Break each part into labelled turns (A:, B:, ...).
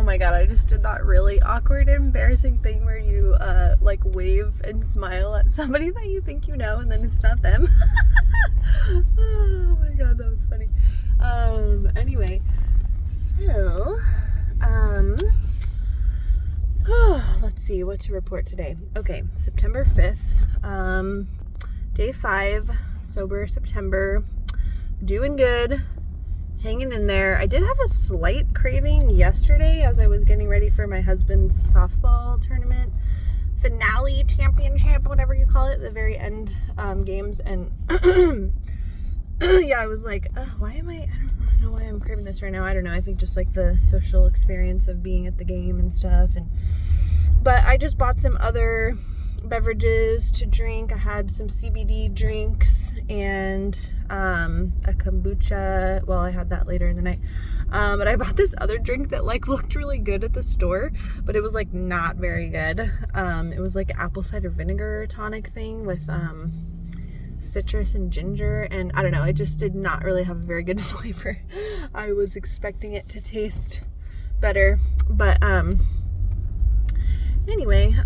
A: Oh my god, I just did that really awkward, embarrassing thing where you like wave and smile at somebody that you think you know and then it's not them. Oh my god, that was funny. Anyway, so let's see what to report today. Okay, September 5th, day 5, sober September, doing good. Hanging in there. I did have a slight craving yesterday as I was getting ready for my husband's softball tournament finale, championship, whatever you call it, the very end games. And yeah, I was like, I don't know why I'm craving this right now. I don't know. I think just like the social experience of being at the game and stuff. But I just bought some other beverages to drink. I had some CBD drinks and a kombucha. Well, I had that later in the night. But I bought this other drink that like looked really good at the store, but it was like not very good. It was like apple cider vinegar tonic thing with citrus and ginger, and I don't know, it just did not really have a very good flavor. I was expecting it to taste better, but anyway,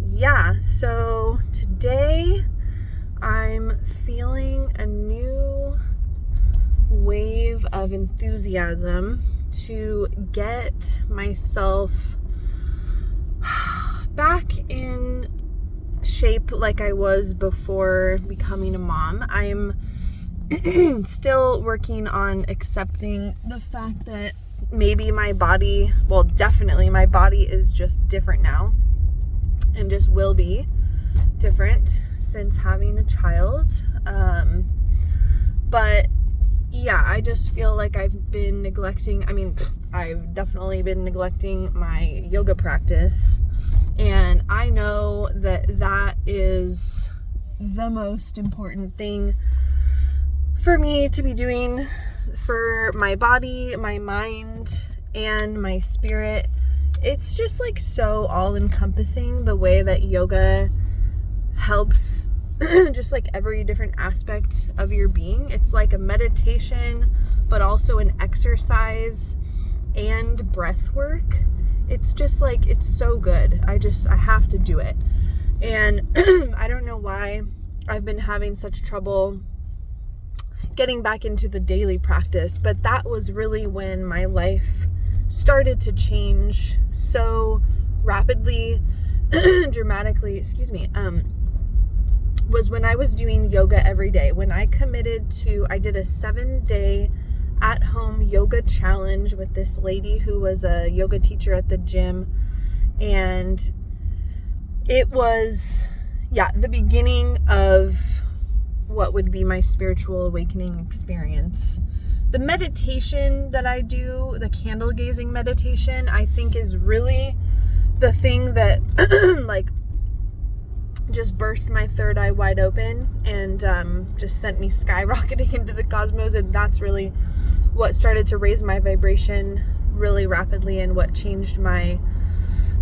A: yeah, so today I'm feeling a new wave of enthusiasm to get myself back in shape like I was before becoming a mom. I'm still working on accepting the fact that maybe my body, well, definitely my body is just different now and just will be different since having a child. But yeah, I just feel like I've been neglecting, I've definitely been neglecting my yoga practice. And I know that that is the most important thing for me to be doing for my body, my mind, and my spirit. It's just like so all-encompassing the way that yoga helps just like every different aspect of your being. It's like a meditation, but also an exercise and breath work. It's just like, it's so good. I have to do it. And I don't know why I've been having such trouble getting back into the daily practice, but that was really when my life started to change so rapidly, dramatically, was when I was doing yoga every day. When I committed to, I did a 7-day at-home yoga challenge with this lady who was a yoga teacher at the gym, and it was, the beginning of what would be my spiritual awakening experience. The meditation that I do, the candle gazing meditation, I think is really the thing that like just burst my third eye wide open and just sent me skyrocketing into the cosmos. And that's really what started to raise my vibration really rapidly and what changed my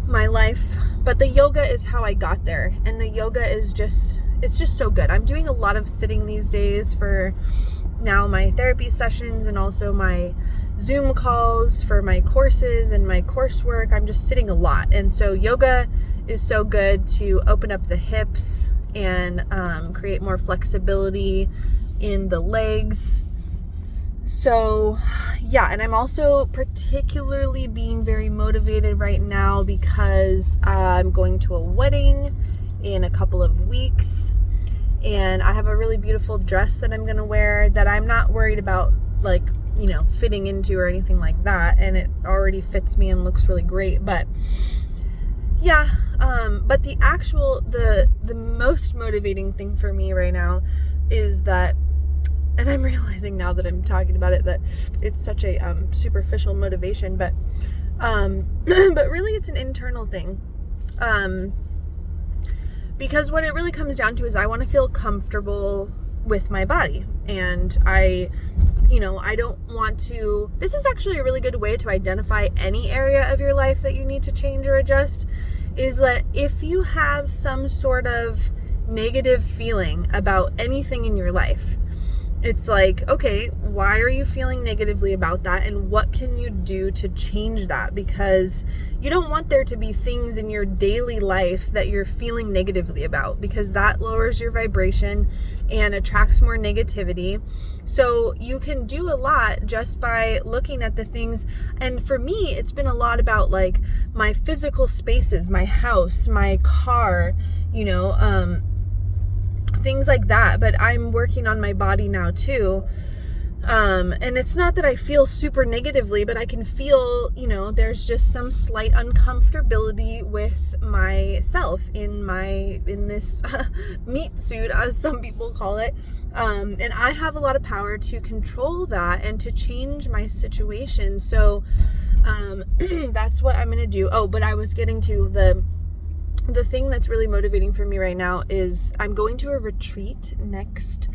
A: life. But the yoga is how I got there, and the yoga is just, it's just so good. I'm doing a lot of sitting these days for now my therapy sessions and also my Zoom calls for my courses and my coursework. I'm just sitting a lot, and so yoga is so good to open up the hips and create more flexibility in the legs. So yeah, and I'm also particularly being very motivated right now because I'm going to a wedding in a couple of weeks, and I have a really beautiful dress that I'm going to wear that I'm not worried about like, fitting into or anything like that, and it already fits me and looks really great. But yeah, but the most motivating thing for me right now is that, and I'm realizing now that I'm talking about it that it's such a superficial motivation, but really it's an internal thing. Because what it really comes down to is I want to feel comfortable with my body, and I don't want to, this is actually a really good way to identify any area of your life that you need to change or adjust, is that if you have some sort of negative feeling about anything in your life, it's like, okay, why are you feeling negatively about that, and what can you do to change that? Because you don't want there to be things in your daily life that you're feeling negatively about, because that lowers your vibration and attracts more negativity. So you can do a lot just by looking at the things. And for me, it's been a lot about like my physical spaces, my house, my car, things like that. But I'm working on my body now too. And it's not that I feel super negatively, but I can feel, there's just some slight uncomfortability with myself in this meat suit, as some people call it. And I have a lot of power to control that and to change my situation. So, that's what I'm going to do. Oh, but I was getting to the thing that's really motivating for me right now is I'm going to a retreat next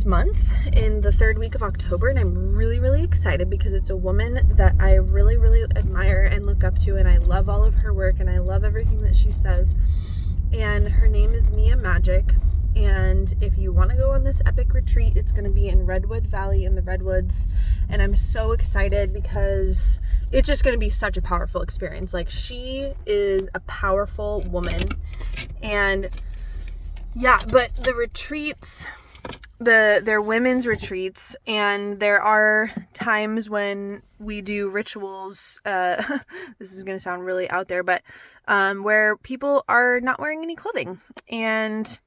A: month in the 3rd week of October, and I'm really, really excited because it's a woman that I really, really admire and look up to, and I love all of her work and I love everything that she says. And her name is Mia Magic. And if you want to go on this epic retreat, it's going to be in Redwood Valley in the Redwoods. And I'm so excited because it's just going to be such a powerful experience. Like, she is a powerful woman. And yeah, but the retreats, they're women's retreats, and there are times when we do rituals, this is going to sound really out there, but where people are not wearing any clothing. And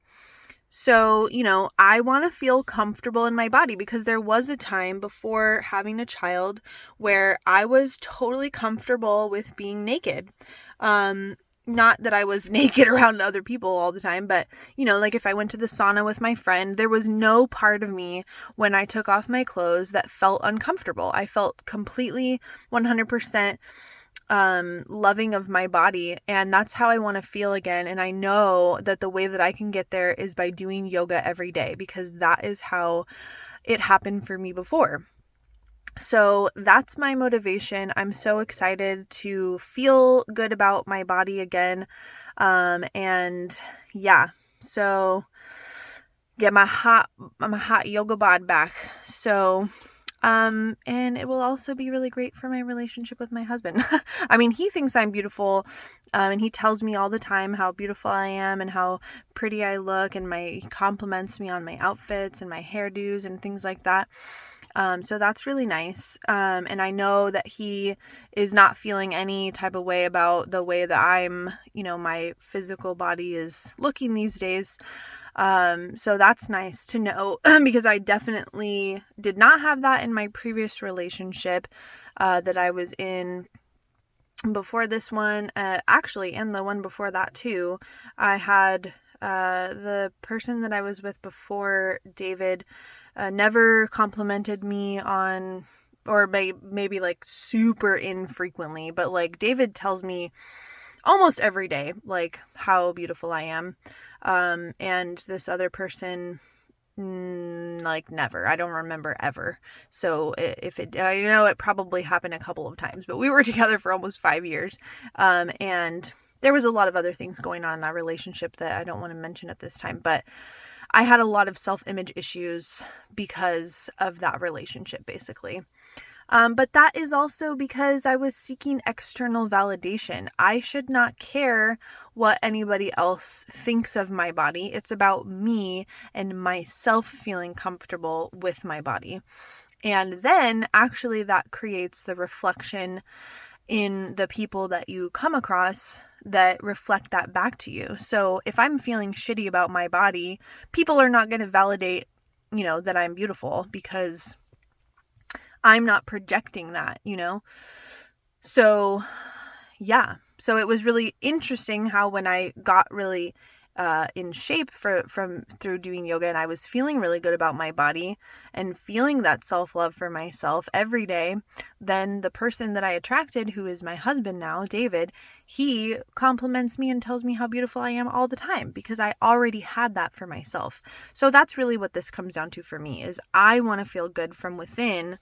A: so, I want to feel comfortable in my body, because there was a time before having a child where I was totally comfortable with being naked. Not that I was naked around other people all the time, but, like if I went to the sauna with my friend, there was no part of me when I took off my clothes that felt uncomfortable. I felt completely 100% loving of my body, and that's how I want to feel again. And I know that the way that I can get there is by doing yoga every day, because that is how it happened for me before. So that's my motivation. I'm so excited to feel good about my body again. And yeah, so get my hot yoga bod back. So and it will also be really great for my relationship with my husband. I mean, he thinks I'm beautiful, and he tells me all the time how beautiful I am and how pretty I look, and he compliments me on my outfits and my hairdos and things like that. So that's really nice. And I know that he is not feeling any type of way about the way that I'm, my physical body is looking these days. So that's nice to know, because I definitely did not have that in my previous relationship, that I was in before this one, actually, and the one before that too. I had, the person that I was with before David, never complimented me on, or maybe like super infrequently, but like David tells me almost every day, like how beautiful I am. And this other person, like never. I don't remember ever. So I know it probably happened a couple of times, but we were together for almost 5 years. And there was a lot of other things going on in that relationship that I don't want to mention at this time, but I had a lot of self-image issues because of that relationship, basically. But that is also because I was seeking external validation. I should not care what anybody else thinks of my body. It's about me and myself feeling comfortable with my body. And then actually that creates the reflection in the people that you come across that reflect that back to you. So if I'm feeling shitty about my body, people are not going to validate, that I'm beautiful, because I'm not projecting that, So yeah. So it was really interesting how when I got really in shape through doing yoga, and I was feeling really good about my body and feeling that self-love for myself every day, then the person that I attracted, who is my husband now, David, he compliments me and tells me how beautiful I am all the time, because I already had that for myself. So that's really what this comes down to for me, is I want to feel good from within.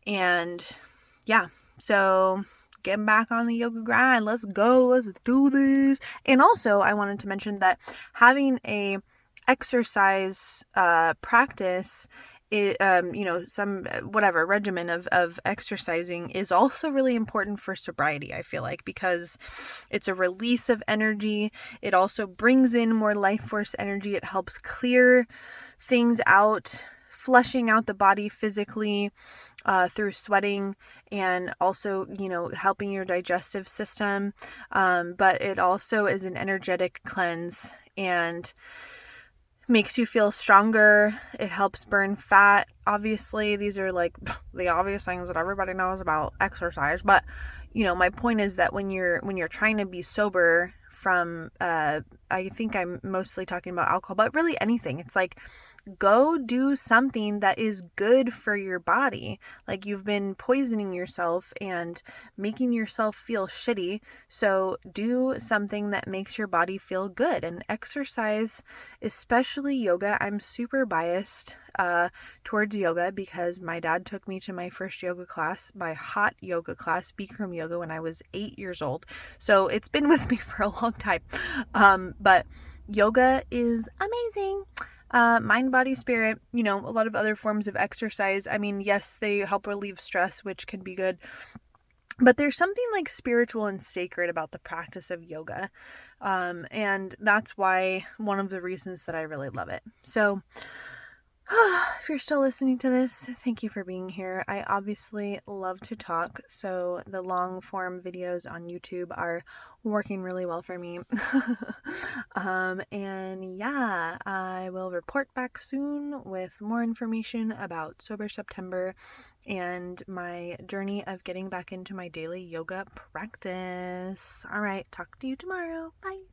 A: And yeah, so getting back on the yoga grind. Let's go. Let's do this. And also, I wanted to mention that having a exercise practice some whatever regimen of exercising is also really important for sobriety, I feel like, because it's a release of energy. It also brings in more life force energy. It helps clear things out, flushing out the body physically through sweating, and also, helping your digestive system. But it also is an energetic cleanse and makes you feel stronger. It helps burn fat. Obviously, these are like the obvious things that everybody knows about exercise, but my point is that when you're trying to be sober from I think I'm mostly talking about alcohol, but really anything. It's like, go do something that is good for your body. Like, you've been poisoning yourself and making yourself feel shitty. So do something that makes your body feel good, and exercise, especially yoga. I'm super biased towards yoga because my dad took me to my first yoga class, my hot yoga class, Bikram yoga, when I was 8 years old. So it's been with me for a long time. But yoga is amazing. Mind, body, spirit, a lot of other forms of exercise. I mean, yes, they help relieve stress, which can be good. But there's something like spiritual and sacred about the practice of yoga. And that's why one of the reasons that I really love it. So if you're still listening to this, thank you for being here. I obviously love to talk, so the long form videos on YouTube are working really well for me. And yeah, I will report back soon with more information about Sober September and my journey of getting back into my daily yoga practice. All right, talk to you tomorrow. Bye.